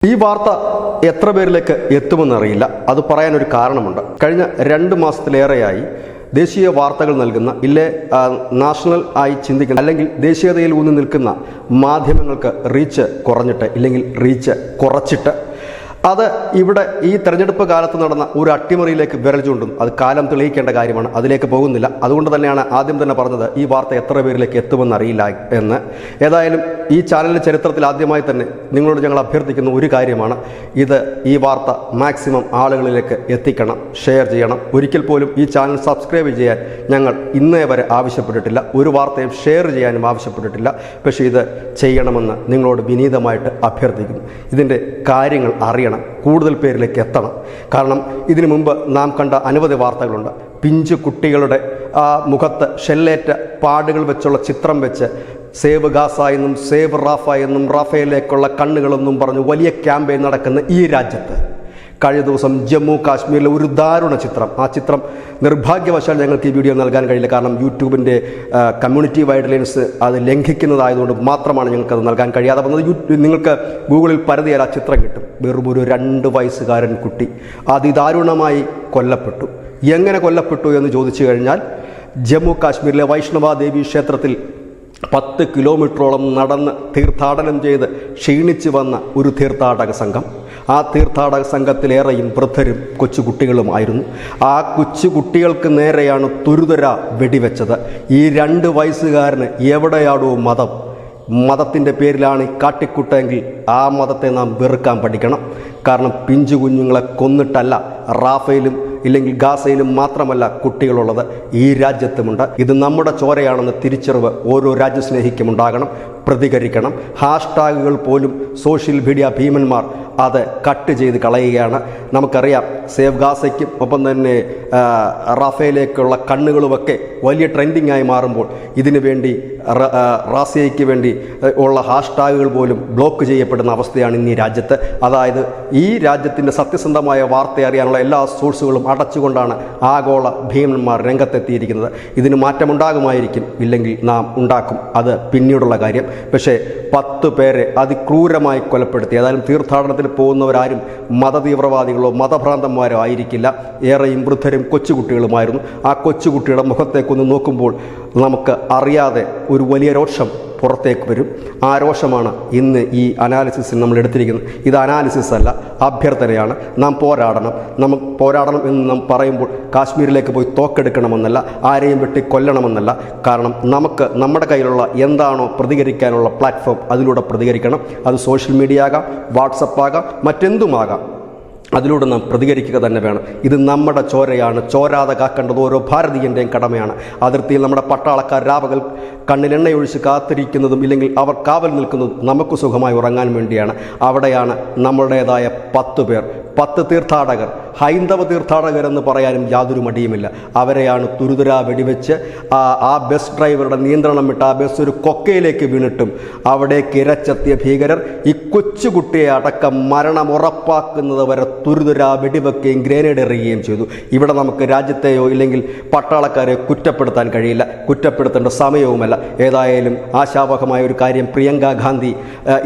ഈ വാർത്ത എത്ര പേരിലേക്ക് എത്തുമെന്നറിയില്ല. അത് പറയാനൊരു കാരണമുണ്ട്. കഴിഞ്ഞ 2 മാസത്തിലേറെയായി ദേശീയ വാർത്തകൾ നൽകുന്ന നാഷണൽ ആയി ചിന്തിക്കുന്ന അല്ലെങ്കിൽ ദേശീയതയിൽ ഊന്നി നിൽക്കുന്ന മാധ്യമങ്ങൾക്ക് റീച്ച് കുറഞ്ഞിട്ട് ഇല്ലെങ്കിൽ റീച്ച് കുറച്ചിട്ട് അത് ഇവിടെ ഈ തെരഞ്ഞെടുപ്പ് കാലത്ത് നടന്ന ഒരു അട്ടിമറിയിലേക്ക് വിരൽ ചൂണ്ടും. അത് കാലം തെളിയിക്കേണ്ട കാര്യമാണ്. അതിലേക്ക് പോകുന്നില്ല. അതുകൊണ്ട് തന്നെയാണ് ആദ്യം തന്നെ പറഞ്ഞത് ഈ വാർത്ത എത്ര പേരിലേക്ക് എത്തുമെന്നറിയില്ല എന്ന്. ഏതായാലും ഈ ചാനലിൻ്റെ ചരിത്രത്തിൽ ആദ്യമായി തന്നെ നിങ്ങളോട് ഞങ്ങൾ അഭ്യർത്ഥിക്കുന്ന ഒരു കാര്യമാണ്, ഈ വാർത്ത മാക്സിമം ആളുകളിലേക്ക് എത്തിക്കണം, ഷെയർ ചെയ്യണം. ഒരിക്കൽ പോലും ഈ ചാനൽ സബ്സ്ക്രൈബ് ചെയ്യാൻ ഞങ്ങൾ ഇന്നേ വരെ ആവശ്യപ്പെട്ടിട്ടില്ല, ഒരു വാർത്തയും ഷെയർ ചെയ്യാനും ആവശ്യപ്പെട്ടിട്ടില്ല. പക്ഷേ ഇത് ചെയ്യണമെന്ന് നിങ്ങളോട് വിനീതമായിട്ട് അഭ്യർത്ഥിക്കുന്നു. ഇതിൻ്റെ കാര്യങ്ങൾ അറിയണം, കൂടുതൽ പേരിലേക്ക് എത്തണം. കാരണം ഇതിനു മുമ്പ് നാം കണ്ട അനവധി വാർത്തകളുണ്ട്. പിഞ്ചു കുട്ടികളുടെ മുഖത്ത് ഷെല്ലേറ്റ പാടുകൾ വെച്ചുള്ള ചിത്രം വെച്ച് സേവ് ഗാസ എന്നും സേവ് റാഫ എന്നും റാഫയിലേക്കുള്ള കണ്ണുകളെന്നും പറഞ്ഞു വലിയ ക്യാമ്പയിൻ നടക്കുന്ന ഈ രാജ്യത്ത് കഴിഞ്ഞ ദിവസം ജമ്മു കാശ്മീരിലെ ഒരു ദാരുണ ചിത്രം, ആ ചിത്രം നിർഭാഗ്യവശാൽ ഞങ്ങൾക്ക് ഈ വീഡിയോ നൽകാൻ കഴിയില്ല. കാരണം യൂട്യൂബിൻ്റെ കമ്മ്യൂണിറ്റി ഗൈഡ് ലൈൻസ് അത് ലംഘിക്കുന്നതായതുകൊണ്ട് മാത്രമാണ് ഞങ്ങൾക്കത് നൽകാൻ കഴിയാതെ വന്നത്. നിങ്ങൾക്ക് ഗൂഗിളിൽ പരതിയാൽ ആ ചിത്രം കിട്ടും. വെറും ഒരു 2 വയസ്സുകാരൻ കുട്ടി അതിദാരുണമായി കൊല്ലപ്പെട്ടു. എങ്ങനെ കൊല്ലപ്പെട്ടു എന്ന് ചോദിച്ചു കഴിഞ്ഞാൽ, ജമ്മു കാശ്മീരിലെ വൈഷ്ണവ ദേവി ക്ഷേത്രത്തിൽ 10 കിലോമീറ്ററോളം നടന്ന് തീർത്ഥാടനം ചെയ്ത് ക്ഷീണിച്ച് വന്ന ഒരു തീർത്ഥാടക സംഘം. ആ തീർത്ഥാടക സംഘത്തിലേറെയും വൃദ്ധരും കൊച്ചുകുട്ടികളുമായിരുന്നു. ആ കൊച്ചുകുട്ടികൾക്ക് നേരെയാണ് തുരുതുര വെടിവെച്ചത്. ഈ 2 വയസ്സുകാരന് എവിടെയാണോ മതത്തിൻ്റെ പേരിലാണ് കാട്ടിക്കുട്ടെങ്കിൽ ആ മതത്തെ നാം വെറുക്കാൻ പഠിക്കണം. കാരണം പിഞ്ചു കുഞ്ഞുങ്ങളെ കൊന്നിട്ടല്ല റാഫയിലും ഇല്ലെങ്കിൽ ഗാസയിലും മാത്രമല്ല കുട്ടികളുള്ളത്, ഈ രാജ്യത്തുമുണ്ട്. ഇത് നമ്മുടെ ചോരയാണെന്ന് തിരിച്ചറിവ് ഓരോ രാജ്യസ്നേഹിക്കും ഉണ്ടാകണം. പ്രതികരിക്കണം. ഹാഷ്ടാഗുകൾ പോലും സോഷ്യൽ മീഡിയ ഭീമന്മാർ അത് കട്ട് ചെയ്ത് കളയുകയാണ്. നമുക്കറിയാം, സേവ് ഗാസയ്ക്കും ഒപ്പം തന്നെ റാഫയിലേക്കുള്ള കണ്ണുകളുമൊക്കെ വലിയ ട്രെൻഡിങ് ആയി മാറുമ്പോൾ ഇതിനു വേണ്ടി റാസിയയ്ക്ക് വേണ്ടി ഉള്ള ഹാഷ്ടാഗുകൾ പോലും ബ്ലോക്ക് ചെയ്യപ്പെടുന്ന അവസ്ഥയാണ് ഇന്ന് ഈ രാജ്യത്ത്. അതായത് ഈ രാജ്യത്തിൻ്റെ സത്യസന്ധമായ വാർത്ത അറിയാനുള്ള എല്ലാ സോഴ്സുകളും അടച്ചുകൊണ്ടാണ് ആഗോള ഭീമന്മാർ രംഗത്തെത്തിയിരിക്കുന്നത്. ഇതിന് മാറ്റമുണ്ടാകുമായിരിക്കും, ഇല്ലെങ്കിൽ നാം ഉണ്ടാക്കും, അത് പിന്നീടുള്ള കാര്യം. പക്ഷേ 10 പേരെ അതിക്രൂരമായി കൊലപ്പെടുത്തി. ഏതായാലും തീർത്ഥാടനത്തിൽ പോകുന്നവരാരും മതതീവ്രവാദികളോ മതഭ്രാന്തന്മാരോ ആയിരിക്കില്ല. ഏറെയും വൃദ്ധരും കൊച്ചുകുട്ടികളുമായിരുന്നു. ആ കൊച്ചുകുട്ടിയുടെ മുഖത്തേക്കൊന്ന് നോക്കുമ്പോൾ നമുക്ക് അറിയാതെ ഒരു വലിയ രോഷം പുറത്തേക്ക് വരും. ആ രോഷമാണ് ഇന്ന് ഈ അനാലിസിസിൽ നമ്മൾ എടുത്തിരിക്കുന്നത്. ഇത് അനാലിസിസ് അല്ല, അഭ്യർത്ഥനയാണ്. നാം പോരാടണം എന്ന് നാം പറയുമ്പോൾ കാശ്മീരിലേക്ക് പോയി തോക്കെടുക്കണമെന്നല്ല, ആരെയും വെട്ടി കൊല്ലണമെന്നല്ല. കാരണം നമ്മുടെ കയ്യിലുള്ള എന്താണോ പ്രതികരിക്കാനുള്ള പ്ലാറ്റ്ഫോം അതിലൂടെ പ്രതികരിക്കണം. അത് സോഷ്യൽ മീഡിയ ആകാം, വാട്സപ്പ് ആകാം, മറ്റെന്തുമാകാം. അതിലൂടെ നാം പ്രതികരിക്കുക തന്നെ വേണം. ഇത് നമ്മുടെ ചോരയാണ്. ചോരാതെ കാക്കേണ്ടത് ഓരോ ഭാരതീയൻ്റെയും കടമയാണ്. അതിർത്തിയിൽ നമ്മുടെ പട്ടാളക്കാർ രാപകൽ കണ്ണിലെണ്ണയൊഴിച്ച് കാത്തിരിക്കുന്നതും ഇല്ലെങ്കിൽ അവർ കാവൽ നിൽക്കുന്നതും നമുക്ക് സുഖമായി ഉറങ്ങാൻ വേണ്ടിയാണ്. അവിടെയാണ് നമ്മളുടേതായ 10 പേർ, 10 തീർത്ഥാടകർ, ഹൈന്ദവ തീർത്ഥാടകരെന്ന് പറയാനും യാതൊരു മടിയുമില്ല. അവരെയാണ് തുരുതുരാ വെടിവെച്ച് ആ ബസ് ഡ്രൈവറുടെ നിയന്ത്രണം വിട്ട് ആ ബസ് ഒരു കൊക്കയിലേക്ക് വീണിട്ടും അവിടേക്ക് ഇരച്ചെത്തിയ ഭീകരർ ഈ കൊച്ചുകുട്ടിയെ അടക്കം മരണം ഉറപ്പാക്കുന്നത് വരെ തുരുതുരാ വെടിവെക്കുകയും ഗ്രനേഡ് എറിയുകയും ചെയ്തു. ഇവിടെ നമുക്ക് രാജ്യത്തെയോ ഇല്ലെങ്കിൽ പട്ടാളക്കാരെയോ കുറ്റപ്പെടുത്താൻ കഴിയില്ല, കുറ്റപ്പെടുത്തേണ്ട സമയവുമല്ല. ഏതായാലും ആശാവഹമായ ഒരു കാര്യം, പ്രിയങ്ക ഗാന്ധി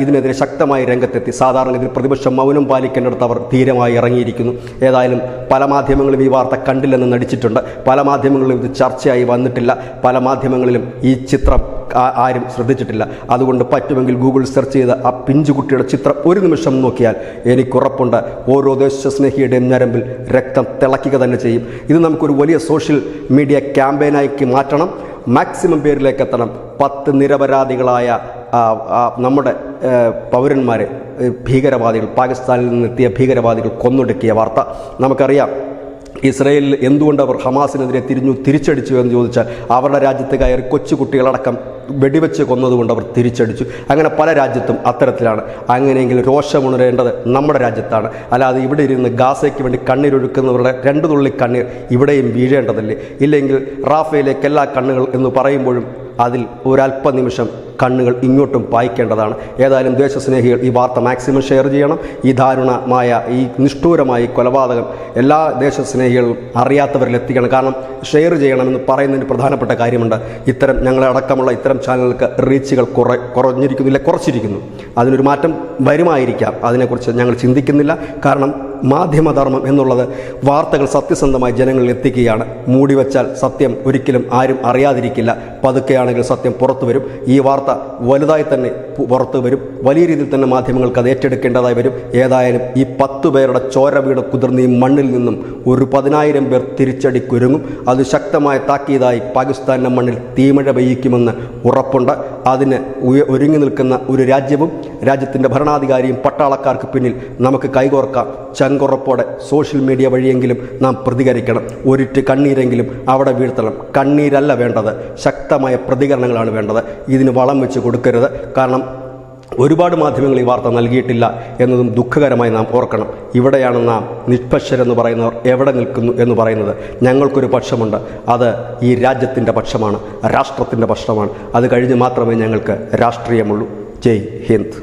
ഇതിനെതിരെ ശക്തമായി രംഗത്തെത്തി. സാധാരണ ഇതിൽ പ്രതിപക്ഷം മൗനം പാലിക്കേണ്ടിടത്ത് അവർ ധീരമായി ഇറങ്ങിയിരിക്കുന്നു. ഏതായാലും പല മാധ്യമങ്ങളും ഈ വാർത്ത കണ്ടില്ലെന്ന് നടിച്ചിട്ടുണ്ട്. പല മാധ്യമങ്ങളിലും ഇത് ചർച്ചയായി വന്നിട്ടില്ല. പല മാധ്യമങ്ങളിലും ഈ ചിത്രം ആരും ശ്രദ്ധിച്ചിട്ടില്ല. അതുകൊണ്ട് പറ്റുമെങ്കിൽ ഗൂഗിൾ സെർച്ച് ചെയ്ത് ആ പിഞ്ചുകുട്ടിയുടെ ചിത്രം ഒരു നിമിഷം നോക്കിയാൽ എനിക്കുറപ്പുണ്ട് ഓരോ ദേശസ്നേഹിയുടെയും ഞരമ്പിൽ രക്തം തിളയ്ക്കുക തന്നെ ചെയ്യും. ഇത് നമുക്കൊരു വലിയ സോഷ്യൽ മീഡിയ ക്യാമ്പയിനാക്കി മാറ്റണം. മാക്സിമം പേരിലേക്ക് എത്തണം. 10 നിരപരാധികളായ നമ്മുടെ പൗരന്മാരെ ഭീകരവാദികൾ, പാകിസ്ഥാനിൽ നിന്നെത്തിയ ഭീകരവാദികൾ കൊന്നൊടുക്കിയ വാർത്ത നമുക്കറിയാം. ഇസ്രയേലിൽ എന്തുകൊണ്ട് അവർ ഹമാസിനെതിരെ തിരിച്ചടിച്ചു എന്ന് ചോദിച്ചാൽ, അവരുടെ രാജ്യത്ത് കയറി കൊച്ചുകുട്ടികളടക്കം വെടിവെച്ച് കൊന്നതുകൊണ്ട് അവർ തിരിച്ചടിച്ചു. അങ്ങനെ പല രാജ്യത്തും അത്തരത്തിലാണ്. അങ്ങനെയെങ്കിൽ രോഷമുണരേണ്ടത് നമ്മുടെ രാജ്യത്താണ്. അല്ലാതെ ഇവിടെ ഇരുന്ന് ഗാസയ്ക്ക് വേണ്ടി കണ്ണീരൊഴുക്കുന്നവരുടെ 2 തുള്ളി കണ്ണീർ ഇവിടെയും വീഴേണ്ടതല്ലേ? ഇല്ലെങ്കിൽ റാഫയിലേക്ക് എല്ലാ കണ്ണുകൾ എന്ന് പറയുമ്പോഴും അതിൽ ഒരല്പനിമിഷം കണ്ണുകൾ ഇങ്ങോട്ടും പായിക്കേണ്ടതാണ്. ഏതായാലും ദേശസ്നേഹികൾ ഈ വാർത്ത മാക്സിമം ഷെയർ ചെയ്യണം. ഈ ദാരുണമായ ഈ നിഷ്ഠൂരമായ കൊലപാതകം എല്ലാ ദേശസ്നേഹികളും അറിയാത്തവരിൽ എത്തിക്കണം. കാരണം ഷെയർ ചെയ്യണമെന്ന് പറയുന്നതിന് പ്രധാനപ്പെട്ട കാര്യമുണ്ട്. ഇത്തരം ഞങ്ങളടക്കമുള്ള ഇത്തരം ചാനലുകൾക്ക് റീച്ചുകൾ കുറച്ചിരിക്കുന്നു. അതിനൊരു മാറ്റം വരുമായിരിക്കാം. അതിനെക്കുറിച്ച് ഞങ്ങൾ ചിന്തിക്കുന്നില്ല. കാരണം മാധ്യമധർമ്മം എന്നുള്ളത് വാർത്തകൾ സത്യസന്ധമായി ജനങ്ങളിൽ എത്തിക്കുകയാണ്. മൂടിവെച്ചാൽ സത്യം ഒരിക്കലും ആരും അറിയാതിരിക്കില്ല. പതുക്കെയാണെങ്കിൽ സത്യം പുറത്തു വരും. ഈ വാർത്ത വലുതായി തന്നെ പുറത്തു വരും. വലിയ രീതിയിൽ തന്നെ മാധ്യമങ്ങൾക്ക് അത് ഏറ്റെടുക്കേണ്ടതായി വരും. ഏതായാലും ഈ 10 പേരുടെ ചോര വീട് കുതിർന്ന ഈ മണ്ണിൽ നിന്നും ഒരു 10,000 പേർ തിരിച്ചടി കുരുങ്ങും. അത് ശക്തമായ താക്കീതായി പാകിസ്ഥാൻ്റെ മണ്ണിൽ തീമഴ പെയ്യിക്കുമെന്ന് ഉറപ്പുണ്ട്. അതിന് ഒരുങ്ങി നിൽക്കുന്ന ഒരു രാജ്യവും രാജ്യത്തിൻ്റെ ഭരണാധികാരിയും പട്ടാളക്കാർക്ക് പിന്നിൽ നമുക്ക് കൈകോർക്കാം. ചങ്കുറപ്പോടെ സോഷ്യൽ മീഡിയ വഴിയെങ്കിലും നാം പ്രതികരിക്കണം. ഒരിറ്റ് കണ്ണീരെങ്കിലും അവിടെ വീഴ്ത്തണം. കണ്ണീരല്ല വേണ്ടത്, ശക്തമായ പ്രതികരണങ്ങളാണ് വേണ്ടത്. ഇതിന് വളം വെച്ച് കൊടുക്കരുത്. കാരണം ഒരുപാട് മാധ്യമങ്ങൾ ഈ വാർത്ത നൽകിയിട്ടില്ല എന്നതും ദുഃഖകരമായി നാം ഓർക്കണം. ഇവിടെയാണ് നാം നിഷ്പക്ഷരെന്ന് പറയുന്നവർ എവിടെ നിൽക്കുന്നു എന്ന് പറയുന്നത്. ഞങ്ങൾക്കൊരു പക്ഷമുണ്ട്. അത് ഈ രാജ്യത്തിൻ്റെ പക്ഷമാണ്, രാഷ്ട്രത്തിൻ്റെ പക്ഷമാണ്. അത് കഴിഞ്ഞ് മാത്രമേ ഞങ്ങൾക്ക് രാഷ്ട്രീയമുള്ളൂ. ജയ് ഹിന്ദ്.